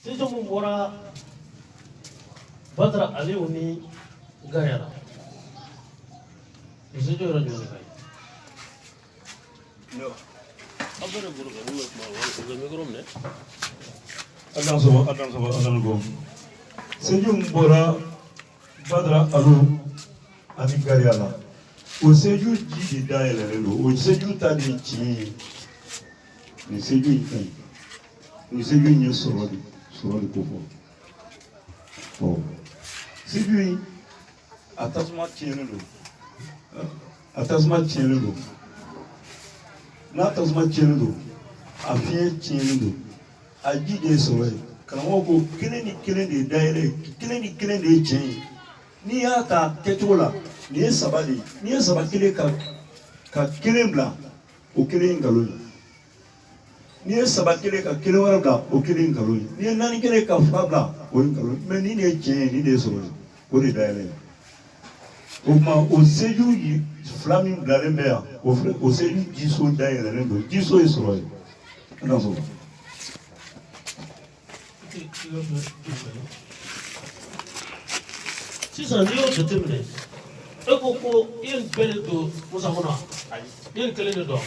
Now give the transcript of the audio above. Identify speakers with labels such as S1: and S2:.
S1: Sejo mun bora Badra Aliou ni Gayala. Sejo yɔrɔ jumɛn ka ye? Aw bɛɛ de bolo ka wuli kuma o bɛ micro minɛ.
S2: Adan ko. Sejo mun bora Badra Aliou ani Gayala. O seju ji de dayɛlɛlen don. O seju ta de ye tiɲɛ ye. Nin seju in ka ɲi. Nin seju in ye sɔrɔ de ko fɔ. Seju in a tasuma tiɲɛlen don. A tasuma tiɲɛlen don. N'a tasuma tiɲɛlen don, a fiɲɛ tiɲɛlen don. A ji de ye sɔrɔ ye. Karamɔgɔ ko kelen ni kelen de ye dayɛlɛ, kelen ni kelen de ye tiɲɛ ye. N'i y'a ta kɛcogo la, nin ye saba de ye. N'i ye saba kelen ka kelen bila, o kelen ye nkalon ye. N'i ye saba kelen ka kelen wɛrɛ bila, o kelen ye nkalon ye. N'i ye naani kelen ka fila bila, o ye nkalon ye. Mais nin de ye tiɲɛ ye, nin de ye sɔrɔ ye. O de dayɛlɛ ye. O tuma o seju fila min bilalen bɛ yan, o seju jiso dayɛlɛlen don. Jiso ye sɔrɔ ye. Ala sɔrɔ.
S1: Sisan n'i y'o jateminɛ e ko ko i ye nin bɛɛ de don Musa kɔnɔ wa? I ye nin kelen de don wa?